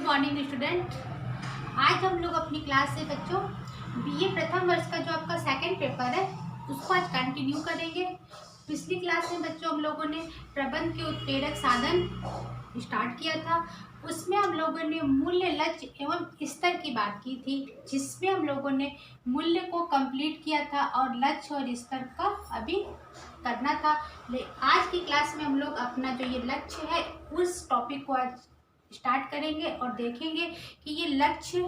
Morning student. आज हम लोग अपनी क्लास से बच्चों बीए प्रथम वर्ष का जो आपका सेकंड पेपर है उसको आज कंटिन्यू करेंगे। पिछली क्लास में बच्चों हम लोगों ने प्रबंध के उत्प्रेरक साधन स्टार्ट किया था। उसमें हम लोगों ने मूल्य, लक्ष्य एवं स्तर की बात की थी, जिसमें हम लोगों ने मूल्य को कंप्लीट किया था और लक्ष्य और स्तर का अभी करना था। आज की क्लास में हम लोग अपना जो ये लक्ष्य है उस टॉपिक को आज स्टार्ट करेंगे और देखेंगे कि ये लक्ष्य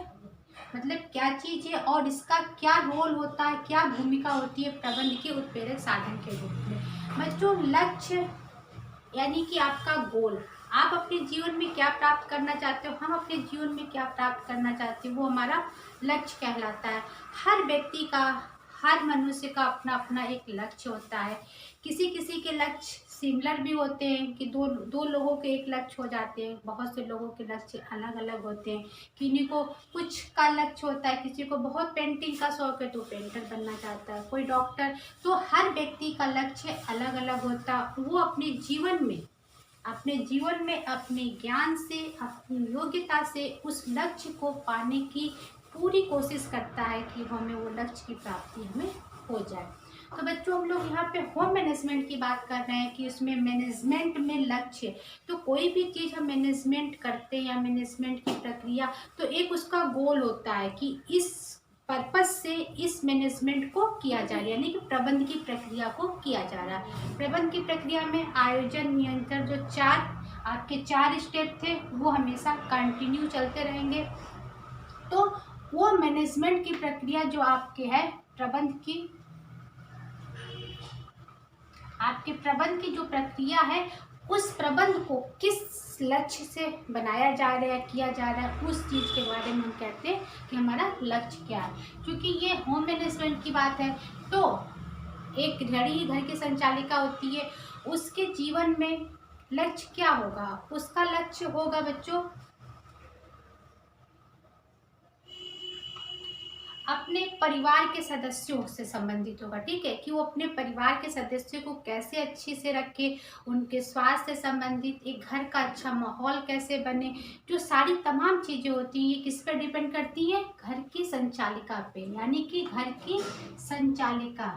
मतलब क्या चीज़ है और इसका क्या रोल होता है, क्या भूमिका होती है प्रबंध के उत्प्रेरक साधन के रूप में। बच्चों, लक्ष्य यानी कि आपका गोल, आप अपने जीवन में क्या प्राप्त करना चाहते हो, हम अपने जीवन में क्या प्राप्त करना चाहते हैं, वो हमारा लक्ष्य कहलाता है। हर व्यक्ति का, हर मनुष्य का अपना अपना एक लक्ष्य होता है। किसी किसी के लक्ष्य सिमिलर भी होते हैं कि दो लोगों के एक लक्ष्य हो जाते हैं। बहुत से लोगों के लक्ष्य अलग अलग होते हैं। किन्हीं को कुछ का लक्ष्य होता है, किसी को बहुत पेंटिंग का शौक है तो पेंटर बनना चाहता है, कोई डॉक्टर। तो हर व्यक्ति का लक्ष्य अलग अलग होता है। वो अपने जीवन में अपने ज्ञान से, अपनी योग्यता से उस लक्ष्य को पाने की पूरी कोशिश करता है कि हमें वो लक्ष्य की प्राप्ति हमें हो जाए। तो बच्चों, हम लोग यहाँ पे होम मैनेजमेंट की बात कर रहे हैं कि उसमें मैनेजमेंट में लक्ष्य, तो कोई भी चीज़ हम मैनेजमेंट करते हैं या मैनेजमेंट की प्रक्रिया, तो एक उसका गोल होता है कि इस पर्पस से इस मैनेजमेंट को किया जा रहा है, यानी कि प्रबंध की प्रक्रिया को किया जा रहा है। प्रबंध की प्रक्रिया में आयोजन, नियंत्रण, जो आपके चार स्टेप थे वो हमेशा कंटिन्यू चलते रहेंगे। तो वो मैनेजमेंट की प्रक्रिया जो आपके है आपके प्रबंध की जो प्रक्रिया है, उस प्रबंध को किस लक्ष्य से बनाया जा रहा है, किया जा रहा है, उस चीज़ के बारे में हम कहते हैं कि हमारा लक्ष्य क्या है। क्योंकि ये होम मैनेजमेंट की बात है, तो एक घड़ी घर की संचालिका होती है, उसके जीवन में लक्ष्य क्या होगा? उसका लक्ष्य होगा बच्चों अपने परिवार के सदस्यों से संबंधित होगा। ठीक है, कि वो अपने परिवार के सदस्यों को कैसे अच्छे से रखे, उनके स्वास्थ्य से संबंधित, एक घर का अच्छा माहौल कैसे बने। जो सारी तमाम चीज़ें होती हैं ये किस पर डिपेंड करती है? घर की संचालिका पे, यानी कि घर की संचालिका।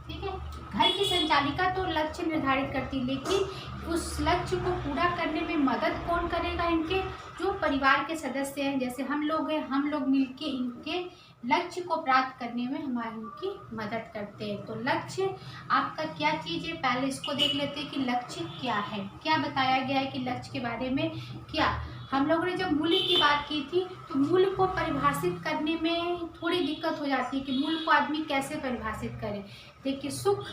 ठीक है, घर की संचालिका तो लक्ष्य निर्धारित करती, लेकिन उस लक्ष्य को पूरा करने में मदद कौन करेगा? इनके जो परिवार के सदस्य हैं, जैसे हम लोग हैं, हम लोग मिलके इनके लक्ष्य को प्राप्त करने में हमारी इनकी मदद करते हैं। तो लक्ष्य आपका क्या चीज़ है, पहले इसको देख लेते हैं कि लक्ष्य क्या है, क्या बताया गया है कि लक्ष्य के बारे में क्या। हम लोगों ने जब मूल्य की बात की थी तो मूल्य को परिभाषित करने में थोड़ी दिक्कत हो जाती है कि मूल्य को आदमी कैसे परिभाषित करे। देखिए, सुख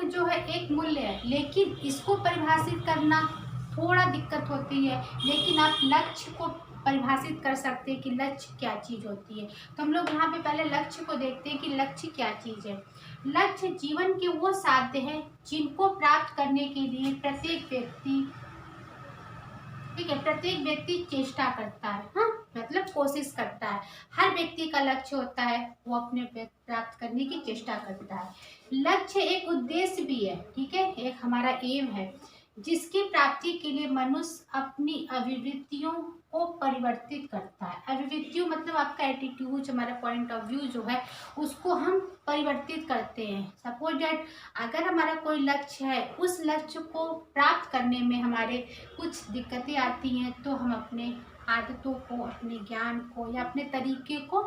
जो है एक मूल्य है, लेकिन इसको परिभाषित करना थोड़ा दिक्कत होती है। लेकिन आप लक्ष्य को परिभाषित कर सकते हैं कि लक्ष्य क्या चीज़ होती है। तो हम लोग यहाँ पे पहले लक्ष्य को देखते हैं कि लक्ष्य क्या चीज़ है। लक्ष्य जीवन के वो साध्य हैं जिनको प्राप्त करने के लिए प्रत्येक व्यक्ति चेष्टा करता है। हाँ, मतलब कोशिश करता है। हर व्यक्ति का लक्ष्य होता है, वो अपने प्राप्त करने की चेष्टा करता है। लक्ष्य एक उद्देश्य भी है, ठीक है, एक हमारा एम है, जिसकी प्राप्ति के लिए मनुष्य अपनी अभिवृत्तियों को परिवर्तित करता है। अभिवृत्तियों मतलब आपका एटीट्यूड, हमारा पॉइंट ऑफ व्यू जो है उसको हम परिवर्तित करते हैं। सपोज दैट अगर हमारा कोई लक्ष्य है, उस लक्ष्य को प्राप्त करने में हमारे कुछ दिक्कतें आती हैं, तो हम अपने आदतों को, अपने ज्ञान को या अपने तरीके को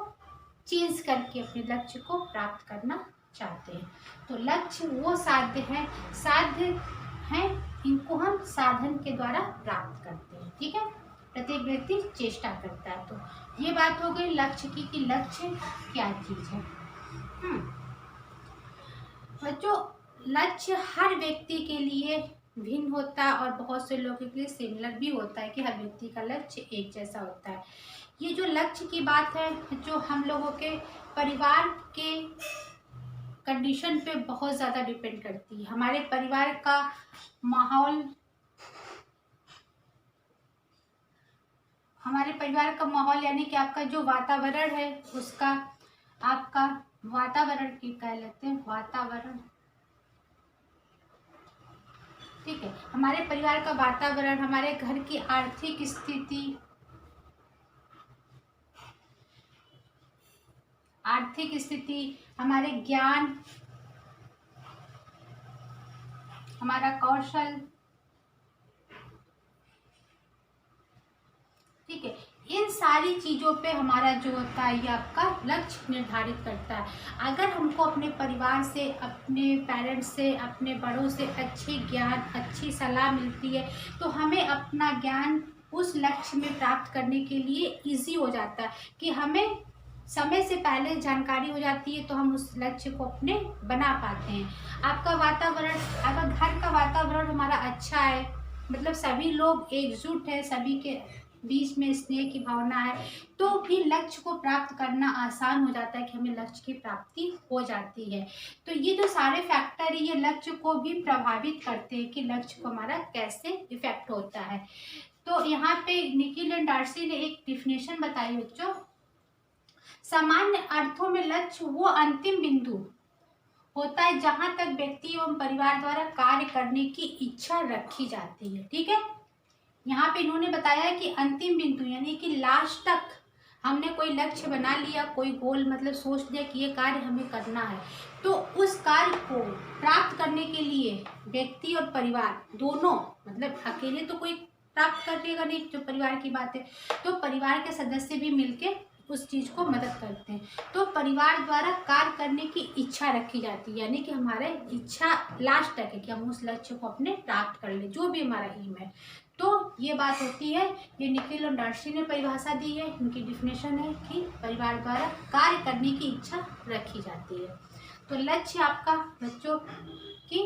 चेंज करके अपने लक्ष्य को प्राप्त करना चाहते हैं। तो लक्ष्य वो साध्य हैं, इनको हम साधन के द्वारा प्राप्त करते हैं। ठीक है, प्रत्येक व्यक्ति चेष्टा करता है। तो ये बात हो गई लक्ष्य की कि लक्ष्य क्या चीज है। बच्चों, लक्ष्य हर व्यक्ति के लिए भिन्न होता है और बहुत से लोगों के लिए सिमिलर भी होता है कि हर व्यक्ति का लक्ष्य एक जैसा होता है। ये जो लक्ष्य की बात है, जो हम लोगों के परिवार के कंडीशन पे बहुत ज़्यादा डिपेंड करती है। हमारे परिवार का माहौल यानी कि आपका जो वातावरण है, उसका आपका वातावरण की कह लेते हैं, वातावरण। ठीक है, हमारे परिवार का वातावरण, हमारे घर की आर्थिक स्थिति, आर्थिक स्थिति, हमारे ज्ञान, हमारा कौशल। ठीक है, इन सारी चीज़ों पे हमारा जो होता है ये आपका लक्ष्य निर्धारित करता है। अगर हमको अपने परिवार से, अपने पेरेंट्स से, अपने बड़ों से अच्छी ज्ञान, अच्छी सलाह मिलती है तो हमें अपना ज्ञान उस लक्ष्य में प्राप्त करने के लिए इजी हो जाता है कि हमें समय से पहले जानकारी हो जाती है तो हम उस लक्ष्य को अपने बना पाते हैं। आपका वातावरण, अगर घर का वातावरण हमारा अच्छा है, मतलब सभी लोग एकजुट है, सभी के बीच में स्नेह की भावना है, तो भी लक्ष्य को प्राप्त करना आसान हो जाता है कि हमें लक्ष्य की प्राप्ति हो जाती है। तो ये जो सारे फैक्टर है ये लक्ष्य को भी प्रभावित करते हैं कि लक्ष्य को हमारा कैसे इफेक्ट होता है। तो यहाँ पे निखिल एंड डार्सी ने एक डिफिनेशन बताई बच्चों, सामान्य अर्थों में लक्ष्य वो अंतिम बिंदु होता है जहां तक व्यक्ति एवं परिवार द्वारा कार्य करने की इच्छा रखी जाती है। ठीक है, यहाँ पे इन्होंने बताया कि अंतिम बिंदु यानी कि लास्ट तक हमने कोई लक्ष्य बना लिया, कोई गोल मतलब सोच लिया कि ये कार्य हमें करना है, तो उस कार्य को प्राप्त करने के लिए व्यक्ति और परिवार दोनों, मतलब अकेले तो कोई प्राप्त करेगा नहीं, जो परिवार की बात है, तो परिवार के सदस्य भी मिलके उस चीज को मदद करते हैं। तो परिवार द्वारा कार्य करने की इच्छा रखी जाती है, यानी कि हमारे इच्छा लास्ट तक है कि हम उस लक्ष्य को अपने प्राप्त कर ले, जो भी हमारा एम है। तो ये बात होती है, ये निखिल और डार्सी ने परिभाषा दी है, इनकी डिफिनेशन है कि परिवार द्वारा कार्य करने की इच्छा रखी जाती है। तो लक्ष्य आपका बच्चों की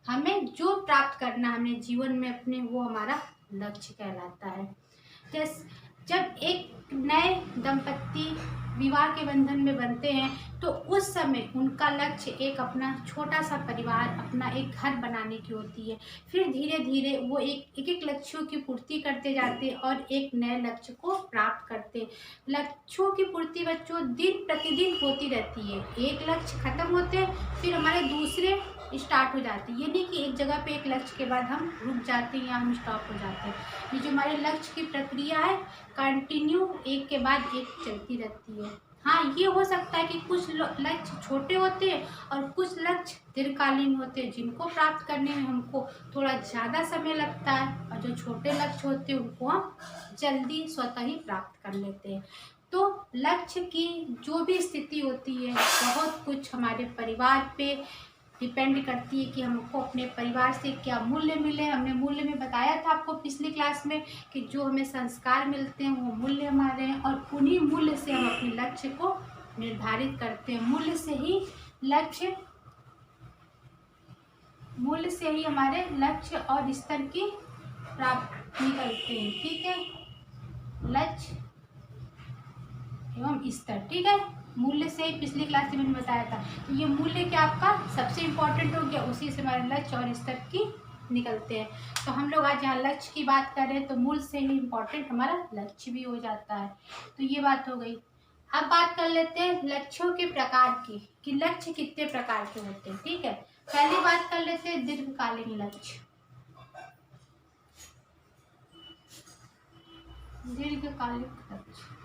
हमें जो प्राप्त करना हमें जीवन में अपने, वो हमारा लक्ष्य कहलाता है। जैसे जब एक नए दंपत्ति विवाह के बंधन में बनते हैं तो उस समय उनका लक्ष्य एक अपना छोटा सा परिवार, अपना एक घर बनाने की होती है। फिर धीरे धीरे वो एक लक्ष्यों की पूर्ति करते जाते हैं और एक नए लक्ष्य को प्राप्त करते हैं। लक्ष्यों की पूर्ति बच्चों दिन प्रतिदिन होती रहती है, एक लक्ष्य खत्म होते हैं फिर हमारे दूसरे स्टार्ट हो जाती है। ये नहीं कि एक जगह पे एक लक्ष्य के बाद हम रुक जाते हैं या हम स्टॉप हो जाते हैं। ये जो हमारे लक्ष्य की प्रक्रिया है कंटिन्यू एक के बाद एक चलती रहती है। हाँ, ये हो सकता है कि कुछ लक्ष्य छोटे होते हैं और कुछ लक्ष्य दीर्घकालीन होते हैं जिनको प्राप्त करने में हमको थोड़ा ज़्यादा समय लगता है, और जो छोटे लक्ष्य होते हैं उनको हम जल्दी स्वतः ही प्राप्त कर लेते हैं। तो लक्ष्य की जो भी स्थिति होती है बहुत कुछ हमारे परिवार पे डिपेंड करती है कि हमको अपने परिवार से क्या मूल्य मिले। हमने मूल्य में बताया था आपको पिछली क्लास में कि जो हमें संस्कार मिलते हैं वो मूल्य हमारे हैं, और उन्हीं मूल्य से हम अपने लक्ष्य को निर्धारित करते हैं। मूल्य से ही हमारे लक्ष्य और स्तर की प्राप्ति करते हैं। ठीक है, लक्ष्य एवं स्तर। ठीक है, मूल्य से ही पिछली क्लास में मैंने बताया था। तो ये मूल्य क्या आपका सबसे इम्पोर्टेंट हो गया, उसी से हमारे लक्ष्य और स्तर की निकलते हैं। तो हम लोग आज यहाँ लक्ष्य की बात कर रहे हैं तो मूल्य से ही इम्पोर्टेंट हमारा लक्ष्य भी हो जाता है। तो ये बात हो गई। अब बात कर लेते हैं लक्ष्यों के प्रकार की कि लक्ष्य कितने प्रकार के होते हैं। ठीक है, पहली बात कर लेते हैं दीर्घकालीन लक्ष्य। दीर्घकालिक लक्ष्य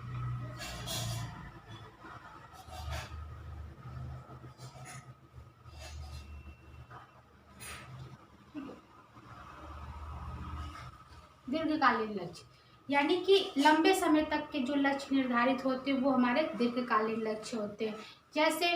दीर्घकालीन लक्ष्य यानी कि लंबे समय तक के जो लक्ष्य निर्धारित होते हैं वो हमारे दीर्घकालीन लक्ष्य होते हैं। जैसे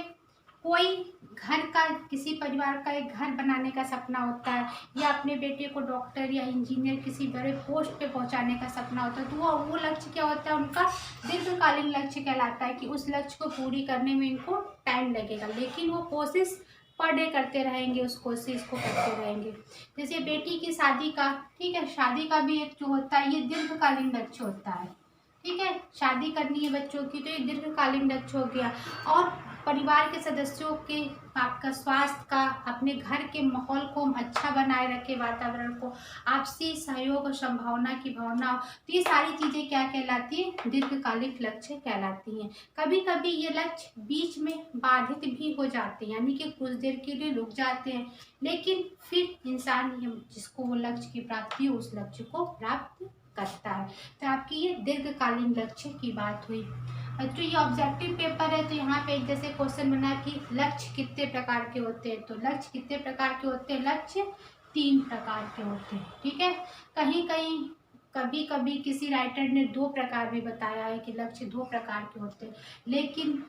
कोई घर का, किसी परिवार का एक घर बनाने का सपना होता है, या अपने बेटे को डॉक्टर या इंजीनियर किसी बड़े पोस्ट पे पहुंचाने का सपना होता है, तो वो लक्ष्य क्या होता है, उनका दीर्घकालीन लक्ष्य कहलाता है कि उस लक्ष्य को पूरी करने में इनको टाइम लगेगा, लेकिन वो कोशिश पर डे करते रहेंगे, उस कोशिश को करते रहेंगे। जैसे बेटी की शादी का, ठीक है, शादी का भी एक जो होता है ये दीर्घकालीन लक्ष्य होता है। ठीक है, शादी करनी है बच्चों की तो ये दीर्घकालीन लक्ष्य हो गया। और परिवार के सदस्यों के आपका स्वास्थ्य का, अपने घर के माहौल को हम अच्छा बनाए रखें, वातावरण को, आपसी सहयोग और संभावना की भावना। तो ये सारी चीज़ें क्या कहलाती है? दीर्घकालिक लक्ष्य कहलाती हैं। कभी कभी ये लक्ष्य बीच में बाधित भी हो जाते हैं, यानी कि कुछ देर के लिए रुक जाते हैं, लेकिन फिर इंसान जिसको वो लक्ष्य की प्राप्ति हो उस लक्ष्य को प्राप्त करता है। तो आपकी ये दीर्घकालीन लक्ष्य की बात हुई। बच्चों ये ऑब्जेक्टिव पेपर है, तो यहाँ पे एक जैसे क्वेश्चन बना कि लक्ष्य कितने प्रकार के होते हैं। तो लक्ष्य कितने प्रकार के होते हैं? लक्ष्य 3 प्रकार के होते हैं। ठीक है, कहीं कहीं कभी कभी किसी राइटर ने 2 प्रकार भी बताया है कि लक्ष्य 2 प्रकार के होते हैं, लेकिन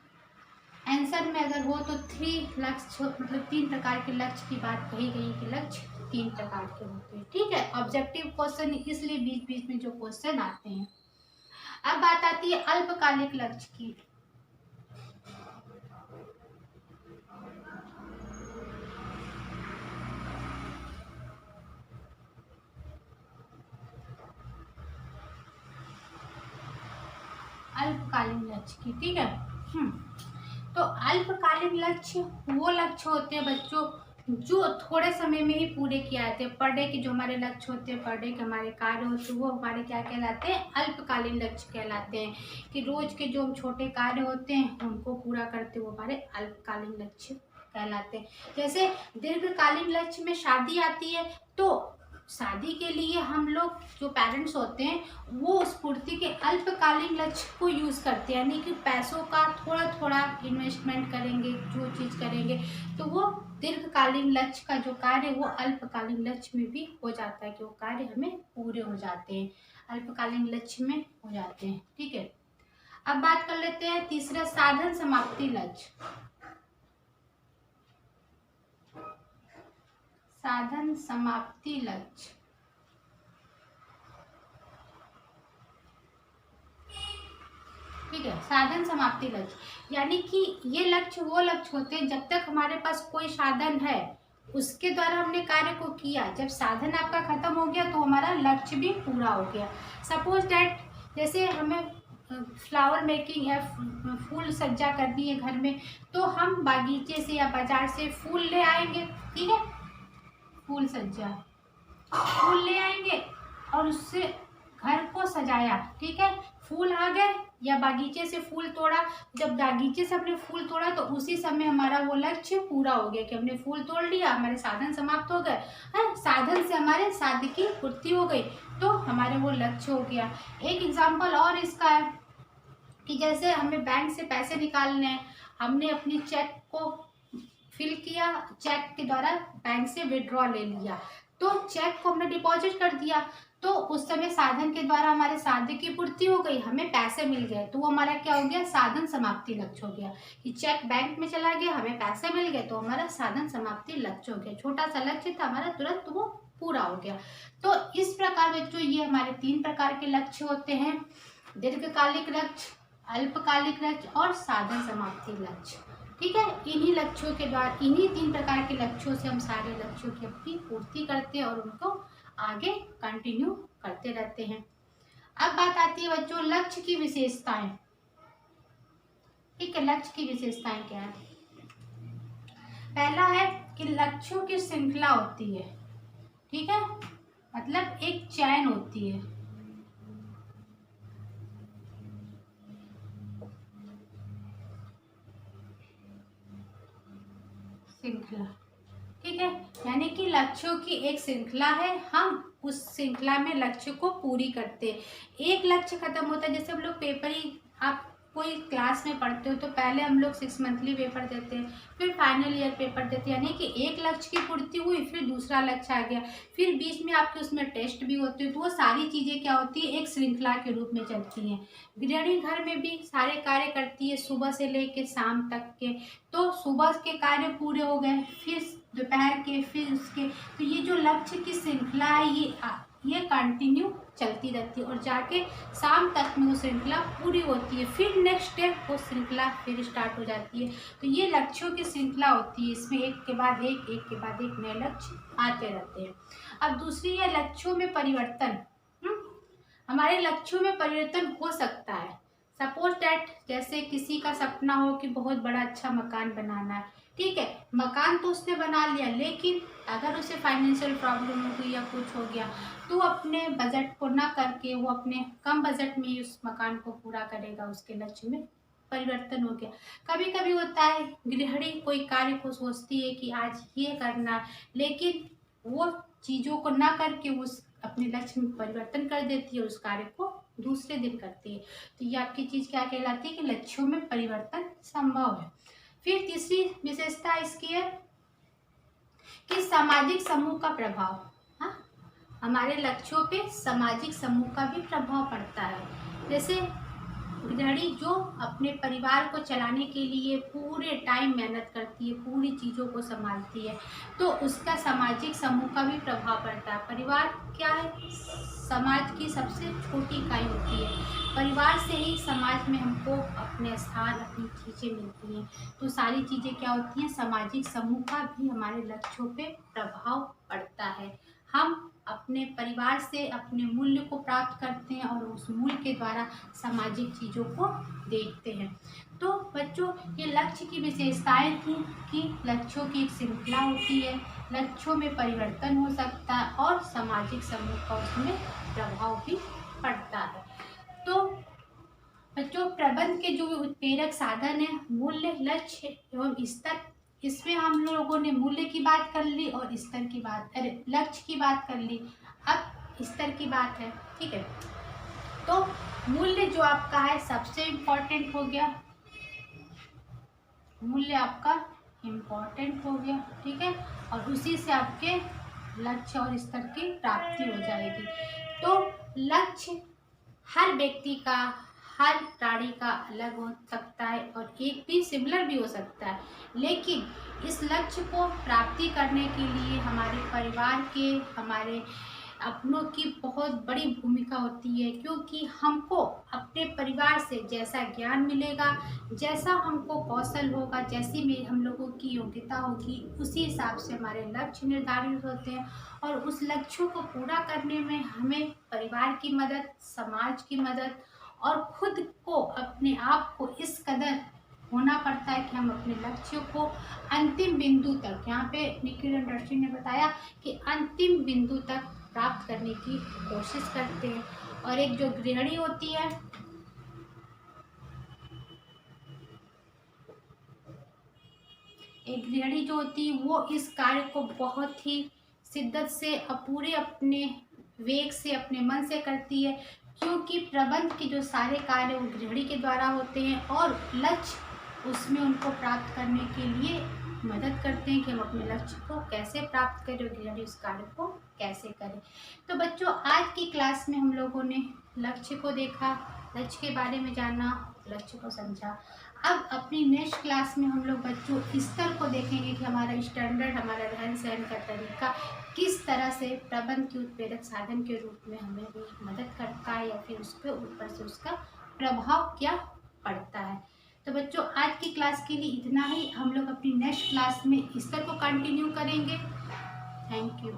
आंसर में अगर हो तो 3 लक्ष्य, मतलब 3 प्रकार के लक्ष्य की बात कही गई कि लक्ष्य 3 प्रकार के होते हैं। ठीक है, ऑब्जेक्टिव क्वेश्चन इसलिए बीच बीच में जो क्वेश्चन आते हैं। अब बात आती है अल्पकालिक लक्ष्य की। अल्पकालीन लक्ष्य की, ठीक है। तो अल्पकालीन लक्ष्य वो लक्ष्य होते हैं बच्चों जो थोड़े समय में ही पूरे किए जाते हैं। पर डे के जो हमारे लक्ष्य होते हैं, पर डे के हमारे कार्य होते हैं, वो हमारे क्या कहलाते हैं? अल्पकालीन लक्ष्य कहलाते हैं। कि रोज के जो छोटे कार्य होते हैं उनको पूरा करते वो हमारे अल्पकालीन लक्ष्य कहलाते हैं। जैसे दीर्घकालीन लक्ष्य में शादी आती है, तो शादी के लिए हम लोग जो पेरेंट्स होते हैं वो उस पूर्ति के अल्पकालीन लक्ष्य को यूज़ करते हैं, यानी कि पैसों का थोड़ा थोड़ा इन्वेस्टमेंट करेंगे, जो चीज़ करेंगे, तो वो दीर्घकालीन लक्ष्य का जो कार्य है वो अल्पकालीन लक्ष्य में भी हो जाता है कि वो कार्य हमें पूरे हो जाते हैं, अल्पकालीन लक्ष्य में हो जाते हैं। ठीक है, अब बात कर लेते हैं तीसरा, साधन समाप्ति लक्ष्य। साधन समाप्ति लक्ष्य, ठीक है। साधन समाप्ति लक्ष्य यानी कि ये लक्ष्य वो लक्ष्य होते हैं जब तक हमारे पास कोई साधन है उसके द्वारा हमने कार्य को किया, जब साधन आपका खत्म हो गया तो हमारा लक्ष्य भी पूरा हो गया। सपोज डैट जैसे हमें फ्लावर मेकिंग या फूल सज्जा करनी है घर में, तो हम बागीचे से या बाजार से फूल ले आएंगे। ठीक है, फूल सज्जा, फूल ले आएंगे और उससे घर को सजाया। ठीक है, फूल आ गए या बागीचे से फूल तोड़ा, जब बागीचे से हमने फूल तोड़ा तो उसी समय हमारा वो लक्ष्य पूरा हो गया कि हमने फूल तोड़ लिया, हमारे साधन समाप्त हो गए। साधन से हमारे साध्य की पूर्ति हो गई, तो हमारे वो लक्ष्य हो गया। एक एग्जाम्पल और इसका है कि जैसे हमें बैंक से पैसे निकालने हैं, हमने अपनी चेक को फिल किया, चेक के द्वारा बैंक से विड्रॉ ले लिया, तो चेक को हमने डिपॉजिट कर दिया, तो उस समय साधन के द्वारा हमारे साध्य की पूर्ति हो गई, हमें पैसे मिल गए, तो वो हमारा क्या हो गया? साधन समाप्ति लक्ष्य हो गया। कि चेक बैंक में चला गया, हमें पैसे मिल गए, तो हमारा साधन समाप्ति लक्ष्य हो गया। छोटा सा लक्ष्य था हमारा, तुरंत वो पूरा हो गया। तो इस प्रकार बच्चों ये हमारे 3 प्रकार के लक्ष्य होते हैं, दीर्घकालिक लक्ष्य, अल्पकालिक लक्ष्य और साधन समाप्ति लक्ष्य। ठीक है, इन्हीं लक्ष्यों के द्वारा, इन्हीं 3 प्रकार के लक्ष्यों से हम सारे लक्ष्यों की अपनी पूर्ति करते हैं और उनको आगे कंटिन्यू करते रहते हैं। अब बात आती है बच्चों लक्ष्य की विशेषताएं। ठीक है, लक्ष्य की विशेषताएं क्या है? पहला है कि लक्ष्यों की श्रृंखला होती है। ठीक है, मतलब एक चैन होती है। श्रृंखला, ठीक है, यानी कि लक्ष्यों की एक श्रृंखला है, हम उस श्रृंखला में लक्ष्य को पूरी करते हैं। एक लक्ष्य खत्म होता है, जैसे हम लोग पेपर ही, आप कोई क्लास में पढ़ते हो तो पहले हम लोग 6 मंथली पेपर देते हैं, फिर फाइनल ईयर पेपर देते हैं, यानी कि एक लक्ष्य की पूर्ति हुई, फिर दूसरा लक्ष्य आ गया, फिर बीच में आपके उसमें टेस्ट भी होते हैं, तो वो सारी चीज़ें क्या होती है? एक श्रृंखला के रूप में चलती हैं। गृहिणी घर में भी सारे कार्य करती है सुबह से लेकर शाम तक के, तो सुबह के कार्य पूरे हो गए, फिर दोपहर के, फिर उसके, तो ये जो लक्ष्य की श्रृंखला है ये कंटिन्यू चलती रहती है और जाके शाम तक में वो श्रृंखला पूरी होती है, फिर नेक्स्ट डे वो श्रृंखला फिर स्टार्ट हो जाती है। तो ये लक्ष्यों की श्रृंखला होती है, इसमें एक के बाद एक के बाद एक नए लक्ष्य आते रहते हैं। अब दूसरी है लक्ष्यों में परिवर्तन। हमारे लक्ष्यों में परिवर्तन हो सकता है, सपोज दैट जैसे किसी का सपना हो कि बहुत बड़ा अच्छा मकान बनाना है, ठीक है, मकान तो उसने बना लिया, लेकिन अगर उसे फाइनेंशियल प्रॉब्लम हो गई या कुछ हो गया तो अपने बजट को ना करके वो अपने कम बजट में ही उस मकान को पूरा करेगा, उसके लक्ष्य में परिवर्तन हो गया। कभी कभी होता है गृहिणी कोई कार्य को सोचती है कि आज ये करना, लेकिन वो चीज़ों को ना करके उस अपने लक्ष्य में परिवर्तन कर देती है, उस कार्य को दूसरे दिन करती है। तो ये आपकी चीज़ क्या कहलाती है कि लक्ष्यों में परिवर्तन संभव है। फिर तीसरी विशेषता इसकी है कि सामाजिक समूह का प्रभाव। हाँ, हमारे लक्ष्यों पे सामाजिक समूह का भी प्रभाव पड़ता है। जैसे गृहिणी जो अपने परिवार को चलाने के लिए पूरे टाइम मेहनत करती है, पूरी चीज़ों को संभालती है, तो उसका सामाजिक समूह का भी प्रभाव पड़ता है। परिवार क्या है? समाज की सबसे छोटी इकाई होती है। परिवार से ही समाज में हमको अपने स्थान, अपनी चीज़ें मिलती हैं। तो सारी चीज़ें क्या होती हैं? सामाजिक समूह का भी हमारे लक्ष्यों पे प्रभाव पड़ता है। हम अपने परिवार से अपने मूल्य को प्राप्त करते हैं और उस मूल्य के द्वारा सामाजिक चीज़ों को देखते हैं। तो बच्चों, ये लक्ष्य की विशेषताएं थी कि लक्ष्यों की एक श्रृंखला होती है, लक्ष्यों में परिवर्तन हो सकता है और सामाजिक समूह का उसमें प्रभाव भी पड़ता है। तो बच्चों, प्रबंध के जो उत्प्रेरक साधन है, मूल्य, लक्ष्य एवं स्तर, इसमें हम लोगों ने मूल्य की बात कर ली और स्तर की बात, अरे लक्ष्य की बात कर ली, अब स्तर की बात है, ठीक है। तो मूल्य जो आपका है सबसे इम्पोर्टेंट हो गया, मूल्य आपका इम्पोर्टेंट हो गया, ठीक है, और उसी से आपके लक्ष्य और स्तर की प्राप्ति हो जाएगी। तो लक्ष्य हर व्यक्ति का, हर प्राणी का अलग हो सकता है और एक भी सिमिलर भी हो सकता है, लेकिन इस लक्ष्य को प्राप्ति करने के लिए हमारे परिवार के, हमारे अपनों की बहुत बड़ी भूमिका होती है, क्योंकि हमको अपने परिवार से जैसा ज्ञान मिलेगा, जैसा हमको कौशल होगा, जैसी में हम लोगों की योग्यता होगी, उसी हिसाब से हमारे लक्ष्य निर्धारित होते हैं। और उस लक्ष्यों को पूरा करने में हमें परिवार की मदद, समाज की मदद और खुद को, अपने आप को इस कदर होना पड़ता है कि हम अपने लक्ष्यों को अंतिम बिंदु तक, यहाँ पे निखिल इंडस्ट्री ने बताया कि अंतिम बिंदु तक प्राप्त करने की कोशिश करते हैं। और एक जो गृहिणी होती है, एक गृहिणी जो होती है वो इस कार्य को बहुत ही शिद्दत से पूरे अपने वेग से, अपने मन से करती है, क्योंकि प्रबंध के जो सारे कार्य वो गृहिणी के द्वारा होते हैं और लक्ष्य उसमें उनको प्राप्त करने के लिए मदद करते हैं कि हम अपने लक्ष्य को कैसे प्राप्त करें और गृहिणी उस कार्य को कैसे करें। तो बच्चों, आज की क्लास में हम लोगों ने लक्ष्य को देखा, लक्ष्य के बारे में जाना, लक्ष्य को समझा। अब अपनी नेक्स्ट क्लास में हम लोग बच्चों स्तर को देखेंगे कि हमारा स्टैंडर्ड, हमारा रहन सहन का तरीका किस तरह से प्रबंध के उत्प्रेरक साधन के रूप में हमें मदद करता है, या फिर उस पर ऊपर से उसका प्रभाव क्या पड़ता है। तो बच्चों, आज की क्लास के लिए इतना ही। हम लोग अपनी नेक्स्ट क्लास में स्तर को कंटिन्यू करेंगे। Thank you.